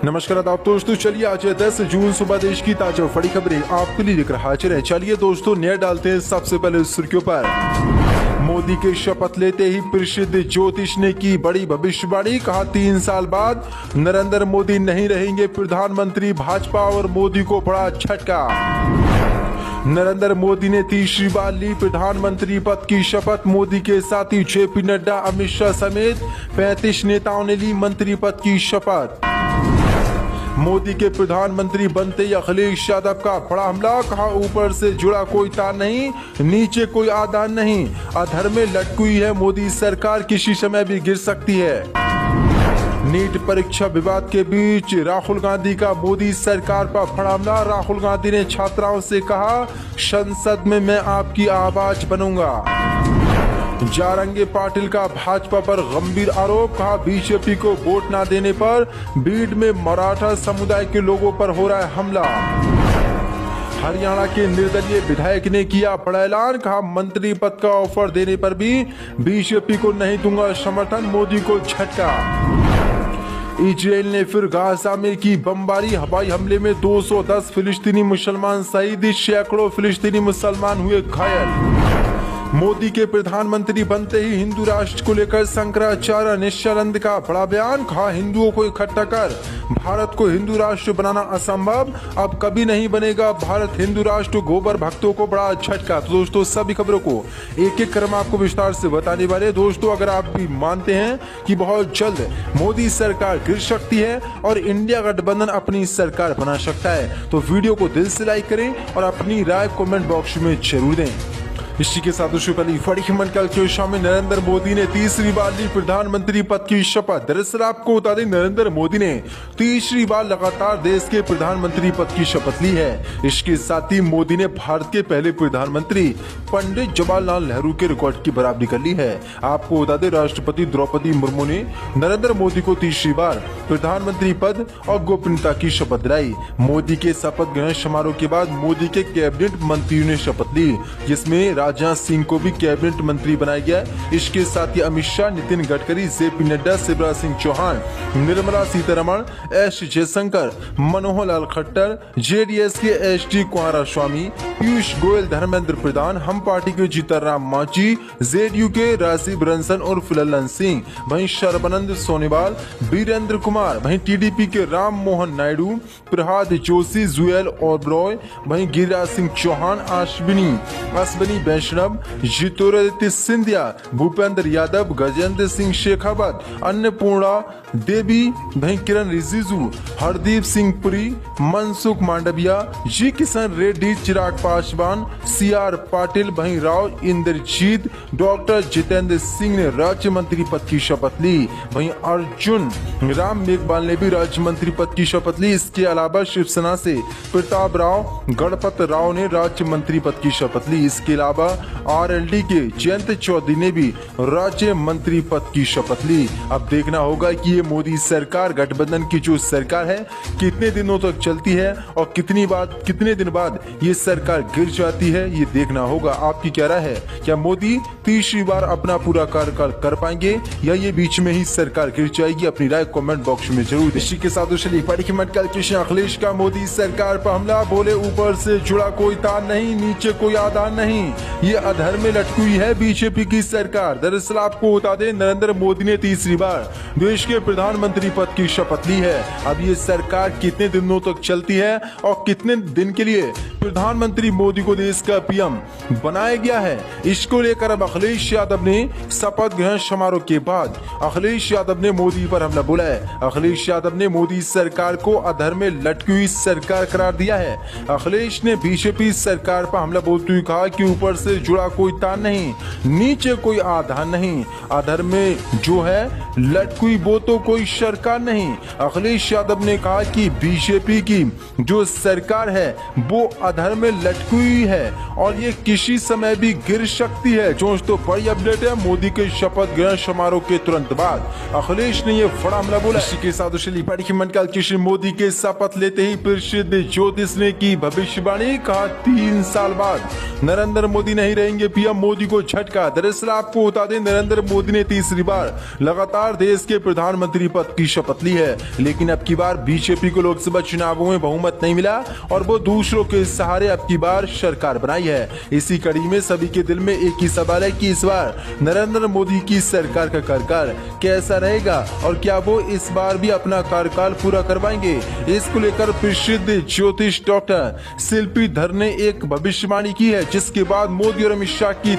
नमस्कार आदाब दोस्तों, चलिए आज 10 जून सुबह देश की ताजा बड़ी खबरें आपके लिए लेकर हाजिर है। चलिए दोस्तों नजर डालते हैं सबसे पहले सुर्खियों पर। मोदी के शपथ लेते ही प्रसिद्ध ज्योतिष ने की बड़ी भविष्यवाणी, कहा 3 साल बाद नरेंद्र मोदी नहीं रहेंगे प्रधानमंत्री। भाजपा और मोदी को बड़ा झटका। नरेंद्र मोदी ने तीसरी बार ली प्रधानमंत्री पद की शपथ। मोदी के साथी जेपी नड्डा, अमित शाह समेत 35 नेताओं ने ली मंत्री पद की शपथ। मोदी के प्रधानमंत्री बनते ही अखिलेश यादव का बड़ा हमला, कहा ऊपर से जुड़ा कोई तार नहीं, नीचे कोई आदान नहीं। अधर में लटकी हुई है मोदी सरकार, किसी समय भी गिर सकती है। नीट परीक्षा विवाद के बीच राहुल गांधी का मोदी सरकार पर बड़ा हमला। राहुल गांधी ने छात्राओं से कहा, संसद में मैं आपकी आवाज बनूंगा। जारंगे पाटिल का भाजपा पर गंभीर आरोप, कहा बीजेपी को वोट न देने पर बीड में मराठा समुदाय के लोगों पर हो रहा है हमला। हरियाणा के निर्दलीय विधायक ने किया बड़ा ऐलान, कहा मंत्री पद का ऑफर देने पर भी बीजेपी को नहीं दूंगा समर्थन। मोदी को झटका। इजराइल ने फिर गाजा में की बमबारी, हवाई हमले में 210 फिलिस्तीनी मुसलमान शहीद, सैकड़ों फिलिस्तीनी मुसलमान हुए घायल। मोदी के प्रधानमंत्री बनते ही हिंदू राष्ट्र को लेकर शंकराचार्य नित्यानंद का बड़ा बयान, कहा हिंदुओं को इकट्ठा कर भारत को हिंदू राष्ट्र बनाना असंभव, अब कभी नहीं बनेगा भारत हिंदू राष्ट्र। गोबर भक्तों को बड़ा झटका। तो दोस्तों सभी खबरों को एक एक क्रम आपको विस्तार से बताने वाले। दोस्तों अगर आप भी मानते हैं कि बहुत जल्द मोदी सरकार गिर सकती है और इंडिया गठबंधन अपनी सरकार बना सकता है, तो वीडियो को दिल से लाइक करें और अपनी राय कमेंट बॉक्स में जरूर दें। इसी के साथ पहली बड़ी खबर कल के शाम में नरेंद्र मोदी ने तीसरी बार ली प्रधानमंत्री पद की शपथ। दरअसल आपको बता दें, नरेंद्र मोदी ने तीसरी बार लगातार देश के प्रधानमंत्री पद की शपथ ली है। इसके साथ ही मोदी ने भारत के पहले प्रधानमंत्री पंडित जवाहरलाल नेहरू के रिकॉर्ड की बराबरी कर ली है। आपको बता दें, राष्ट्रपति द्रौपदी मुर्मू ने नरेंद्र मोदी को तीसरी बार प्रधानमंत्री पद और गोपनीयता की शपथ दिलाई। मोदी के शपथ ग्रहण समारोह के बाद मोदी के कैबिनेट मंत्रियों ने शपथ ली, जिसमें राजनाथ सिंह को भी कैबिनेट मंत्री बनाया गया। इसके साथ ही Amit Shah, Nitin Gadkari, JP Nadda, Shivraj Singh Chauhan, Nirmala Sitharaman, S Jaishankar, Manohar Lal Khattar, JDS के एच डी कुमारस्वामी, पीयूष गोयल, धर्मेंद्र प्रधान, हम पार्टी के जीतनराम मांझी, जेडीयू के राजीव रंजन और ललन सिंह, वहीं सर्बानंद सोनोवाल, वीरेंद्र कुमार, वहीं टीडीपी के राम मोहन नायडू, प्रहलाद जोशी, जुएल ओबरॉय, वहीं गिरिराज सिंह चौहान, अश्विनी वैष्णव, ज्योतिरादित्य सिंधिया, भूपेंद्र यादव, गजेंद्र सिंह शेखावत, अन्नपूर्णा देवी, वहीं किरण रिजिजू, हरदीप सिंह पुरी, मनसुख मांडविया, जी किशन रेड्डी, चिराग पासवान, सीआर पाटिल, वहीं राव इंद्रजीत, डॉक्टर जितेंद्र सिंह ने राज्य मंत्री पद की शपथ ली। वहीं अर्जुन राम मेघवाल ने भी राज्य मंत्री पद की शपथ ली। इसके अलावा शिवसेना से प्रताप राव गणपत राव ने राज्य मंत्री पद की शपथ ली। इसके अलावा आरएलडी के जयंत चौधरी ने भी राज्य मंत्री पद की शपथ ली। अब देखना होगा कि ये मोदी सरकार गठबंधन की जो सरकार है कितने दिनों तक चलती है और कितने दिन बाद ये सरकार गिर जाती है, ये देखना होगा। आपकी क्या राय है? क्या मोदी तीसरी बार अपना पूरा कार्यकाल कर पाएंगे या ये बीच में ही सरकार गिर जाएगी? अपनी राय कमेंट बॉक्स में जरूर। इसी के साथ अखिलेश का मोदी सरकार पर हमला, बोले ऊपर से जुड़ा कोई तार नहीं, नीचे कोई आधार नहीं, ये अधर में लटकी हुई है बीजेपी की सरकार। दरअसल आपको बता दें, नरेंद्र मोदी ने तीसरी बार देश के प्रधानमंत्री पद की शपथ ली है। अब ये सरकार कितने दिनों तक चलती है और कितने दिन के लिए प्रधानमंत्री मोदी को देश का पीएम बनाया गया है, इसको लेकर अब अखिलेश यादव ने शपथ ग्रहण समारोह के बाद अखिलेश यादव ने मोदी पर हमला बोला है। अखिलेश यादव ने मोदी सरकार को अधर में लटकी हुई सरकार करार दिया है। अखिलेश ने बीजेपी सरकार पर हमला बोलते हुए कहा कि ऊपर से जुड़ा कोई तार नहीं, नीचे कोई आधार नहीं, अधर में जो है लटकी वो तो कोई सरकार नहीं। अखिलेश यादव ने कहा कि बीजेपी की जो सरकार है वो धराधर में लटकी हुई है और ये किसी समय भी गिर सकती है। दोस्तों बड़ी अपडेट है, मोदी के शपथ ग्रहण समारोह के तुरंत बाद अखिलेश ने ये बड़ा हमला बोला। इसी के साथ कृष्ण मोदी के शपथ लेते ही प्रसिद्ध ज्योतिष ने की भविष्यवाणी, कहा 3 साल बाद नरेंद्र मोदी नहीं रहेंगे पीएम, मोदी को झटका। दरअसल आपको बता दें, नरेंद्र मोदी ने तीसरी बार लगातार देश के प्रधानमंत्री पद की शपथ ली है, लेकिन अब की बार बीजेपी को लोकसभा चुनावों में बहुमत नहीं मिला और वो दूसरों के सहारे अब की बार सरकार बनाई है। इसी कड़ी में सभी के दिल में एक ही सवाल है कि इस बार नरेंद्र मोदी की सरकार का कार्यकाल कैसा रहेगा और क्या वो इस बार भी अपना कार्यकाल पूरा करवाएंगे। इसको लेकर प्रसिद्ध ज्योतिष डॉक्टर शिल्पी धर ने एक भविष्यवाणी की है, जिसके बाद मोदी और अमित शाह की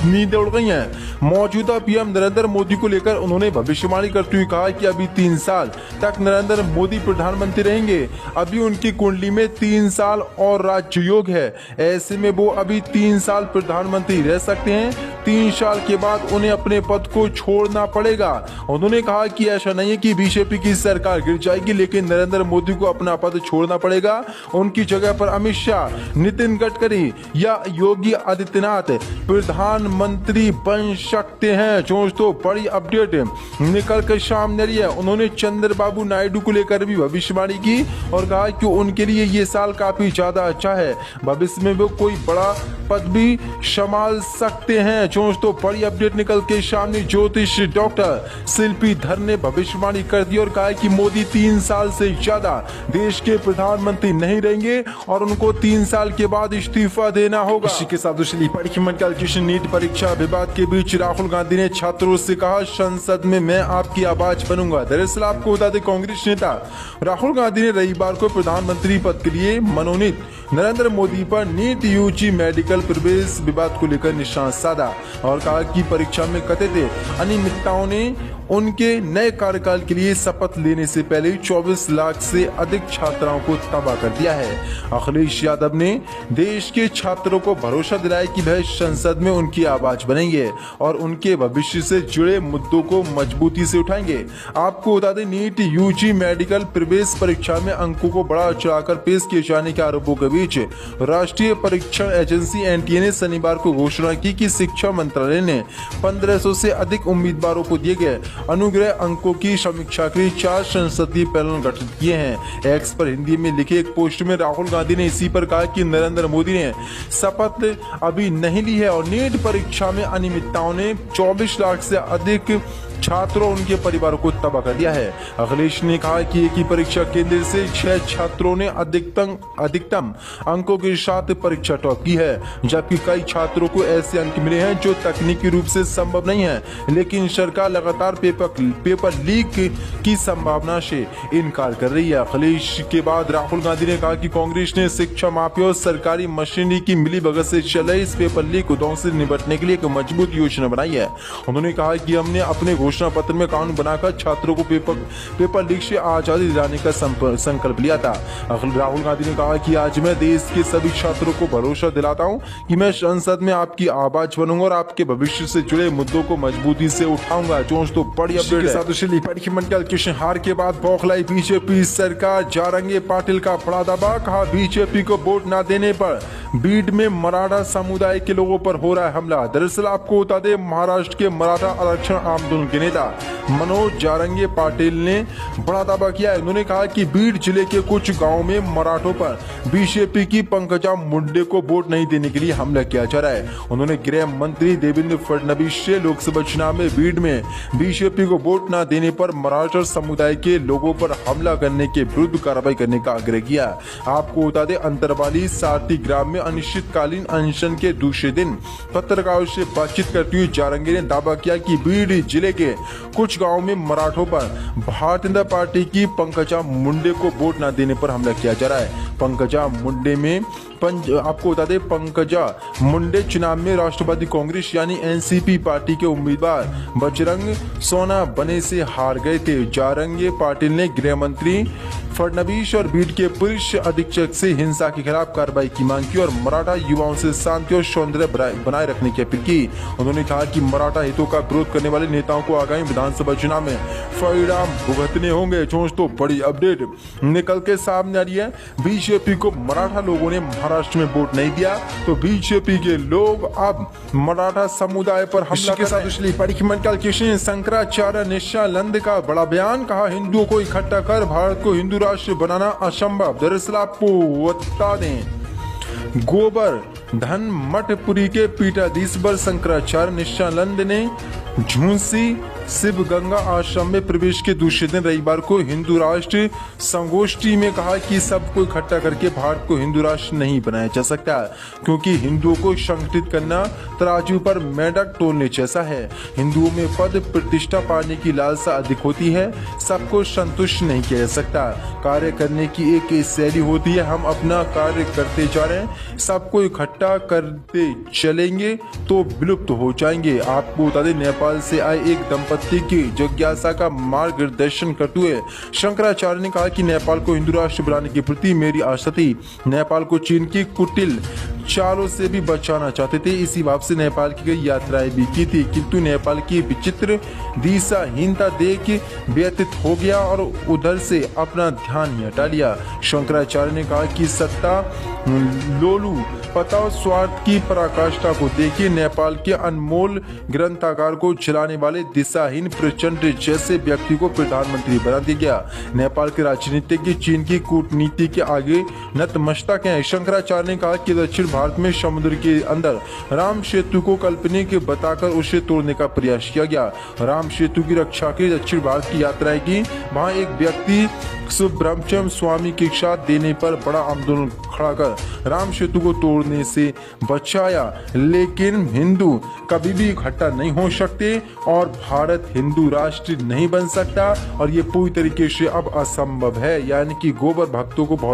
नींद उड़ गई है। मौजूदा पीएम नरेंद्र मोदी को लेकर उन्होंने भविष्यवाणी करते हुए कहा कि अभी 3 साल तक नरेंद्र मोदी प्रधानमंत्री रहेंगे। अभी उनकी कुंडली में 3 साल और राजयोग है, ऐसे में वो अभी 3 साल प्रधानमंत्री रह सकते हैं। 3 साल के बाद उन्हें अपने पद को छोड़ना पड़ेगा। उन्होंने कहा कि ऐसा नहीं है कि बीजेपी की सरकार गिर जाएगी, लेकिन नरेंद्र मोदी को अपना पद छोड़ना पड़ेगा। उनकी जगह पर अमित शाह, नितिन गडकरी या योगी आदित्यनाथ प्रधानमंत्री बन सकते हैं। दोस्तों बड़ी अपडेट निकल कर सामने रही है। उन्होंने चंद्रबाबू नायडू को लेकर भी भविष्यवाणी की और कहा कि उनके लिए ये साल काफी ज्यादा अच्छा है, भविष्य में वो कोई बड़ा पद भी संभाल सकते हैं। दोस्तों बड़ी अपडेट निकल के सामने, ज्योतिष डॉक्टर शिल्पी धर ने भविष्यवाणी कर दी और कहा कि मोदी 3 साल से ज्यादा देश के प्रधानमंत्री नहीं रहेंगे और उनको 3 साल के बाद इस्तीफा देना होगा। इसी के साथ नीट परीक्षा विवाद के बीच राहुल गांधी ने छात्रों से कहा, संसद में मैं आपकी आवाज बनूंगा। दरअसल आपको बता दें, कांग्रेस नेता राहुल गांधी ने रविवार को प्रधानमंत्री पद के लिए मनोनीत नरेंद्र मोदी पर नीट यूजी मेडिकल प्रवेश विवाद को लेकर निशाना साधा और कहा कि परीक्षा में कथित अनियमितताओं ने उनके नए कार्यकाल के लिए शपथ लेने से पहले 24 लाख से अधिक छात्राओं को तबाह कर दिया है। अखिलेश यादव ने देश के छात्रों को भरोसा दिलाया कि वह संसद में उनकी आवाज बनेंगे और उनके भविष्य से जुड़े मुद्दों को मजबूती से उठाएंगे। आपको बता दें, नीट यूजी मेडिकल प्रवेश परीक्षा में अंकों को बढ़ा चढ़ाकर पेश किए जाने के आरोपों के बीच राष्ट्रीय परीक्षण एजेंसी एनटीए ने शनिवार को घोषणा की कि शिक्षा मंत्रालय ने 1500 से अधिक उम्मीदवारों को दिए गए अनुग्रह अंकों की समीक्षा के लिए 4 संसदीय पैनल गठित किए हैं। एक्स पर हिंदी में लिखे एक पोस्ट में राहुल गांधी ने इसी पर कहा कि नरेंद्र मोदी ने शपथ अभी नहीं ली है और नीट परीक्षा में अनियमितताओं ने 24 लाख से अधिक छात्रों और उनके परिवारों को तबाह कर दिया है। अखिलेश ने कहा कि एक ही परीक्षा केंद्र से 6 छात्रों ने अधिकतम अंकों के साथ परीक्षा टॉप की है, जबकि कई छात्रों को ऐसे अंक मिले हैं जो तकनीकी रूप से संभव नहीं है, लेकिन सरकार लगातार पेपर लीक की संभावना से इनकार कर रही है। अखिलेश के बाद राहुल गांधी ने कहा कि कांग्रेस ने शिक्षा माफिया और सरकारी मशीनरी की मिलीभगत से चल रहे इस पेपर लीक उद्योग से निपटने के लिए एक मजबूत योजना बनाई है। उन्होंने कहा कि हमने अपने घोषणा पत्र में कानून बनाकर छात्रों को पेपर लीक से आजादी दिलाने का संकल्प लिया था। राहुल गांधी ने कहा कि आज मैं देश के सभी छात्रों को भरोसा दिलाता हूं कि मैं संसद में आपकी आवाज बनूंगा और आपके भविष्य से जुड़े मुद्दों को मजबूती से उठाऊंगा। दोस्तों बड़ी अपडेट के हार के बाद बौखलाई बीजेपी सरकार, जारंगे पाटिल का बड़ा दावा, कहा बीजेपी को वोट न देने पर बीड में मराठा समुदाय के लोगों पर हो रहा है हमला। दरअसल आपको बता दें, महाराष्ट्र के मराठा आरक्षण आंदोलन के नेता मनोज जारंगे पाटिल ने बड़ा दावा किया है। उन्होंने कहा कि बीड जिले के कुछ गांवों में मराठों पर बीजेपी की पंकजा मुंडे को वोट नहीं देने के लिए हमला किया जा रहा है। उन्होंने गृह मंत्री देवेंद्र फडणवीस से लोकसभा चुनाव में बीड में बीजेपी को वोट न देने पर मराठा समुदाय के लोगों पर हमला करने के विरुद्ध कार्रवाई करने का आग्रह किया। आपको बता दें, अंतरवाली सारथी ग्राम में अनिश्चितकालीन अनशन के दूसरे दिन पत्रकारों से बातचीत करते हुए जारंगे ने दावा किया कि बीड जिले के कुछ गांवों में मराठों पर भारतीय जनता पार्टी की पंकजा मुंडे को वोट न देने पर हमला किया जा रहा है। पंकजा मुंडे में आपको बता दें, पंकजा मुंडे चुनाव में राष्ट्रवादी कांग्रेस यानी एनसीपी पार्टी के उम्मीदवार बजरंग सोना बने से हार गए थे। जारंगे पाटिल ने गृह मंत्री फडणवीस और बीड के पुलिस अधीक्षक से हिंसा के खिलाफ कार्रवाई की मांग की और मराठा युवाओं से शांति और सौंदर्य बनाए रखने की अपील की। उन्होंने कहा कि मराठा हितों का विरोध करने वाले नेताओं को आगामी विधानसभा चुनाव में परिणाम भुगतने होंगे। तो बड़ी अपडेट निकल के सामने आ रही है। बीजेपी को मराठा लोगों ने महाराष्ट्र में वोट नहीं दिया, तो बीजेपी के लोग अब मराठा समुदाय पर हमला के साथ कैलकुलेशन। शंकराचार्य नित्यानंद का बड़ा बयान, कहा हिंदुओं को इकट्ठा कर भारत को हिंदू राष्ट्र बनाना असंभव। दरअसल आपको बता दें, गोबर धन मठपुरी के पीठाधीश्वर शंकराचार्य नित्यानंद ने झुंसी शिव गंगा आश्रम में प्रवेश के दूसरे दिन रविवार को हिंदू राष्ट्र संगोष्ठी में कहा कि सबको इकट्ठा करके भारत को हिंदू राष्ट्र नहीं बनाया जा सकता, क्योंकि हिंदुओं को संगठित करना तराजू पर मेंढक तोलने जैसा है। हिंदुओं में पद प्रतिष्ठा पाने की लालसा अधिक होती है, सबको संतुष्ट नहीं किया जा सकता। कार्य करने की एक शैली होती है, हम अपना कार्य करते जा रहे हैं, सबको इकट्ठा करते चलेंगे तो विलुप्त हो जाएंगे। आपको बता दें, नेपाल से आए एक दंपति की जिज्ञासा का मार्गदर्शन करते हुए शंकराचार्य ने कहा कि नेपाल को हिंदू राष्ट्र बनाने के प्रति मेरी आशा थी। नेपाल को चीन की कुटिल चालों से भी बचाना चाहते थे, इसी भाव से नेपाल की कई यात्राएं भी की थी, किंतु नेपाल की विचित्र दिशाहीनता देख व्यतीत हो गया और उधर से अपना ध्यान ही हटा लिया। शंकराचार्य ने कहा कि सत्ता लोलू पता और स्वार्थ की पराकाष्ठा को देखिए, नेपाल के अनमोल ग्रंथागार को चलाने वाले दिशाहीन प्रचंड जैसे व्यक्ति को प्रधानमंत्री बना दिया गया। नेपाल के राजनीतिज्ञ चीन की कूटनीति के आगे नतमस्तक हैं। शंकराचार्य ने कहा कि दक्षिण भारत में समुद्र के अंदर राम सेतु को काल्पनिक बताकर उसे तोड़ने का प्रयास किया गया। राम सेतु की रक्षा के लिए दक्षिण भारत की यात्राएं की, वहां एक व्यक्ति सुब्रह्मण्यम स्वामी के साथ देने पर बड़ा आंदोलन खड़ा कर राम सेतु को तोड़ने से बचाया। लेकिन हिंदू कभी भी इकट्ठा नहीं हो सकते और भारत हिंदू राष्ट्र नहीं बन सकता, और ये पूरी तरीके से अब असंभव है। यानी कि गोबर भक्तों को बहुत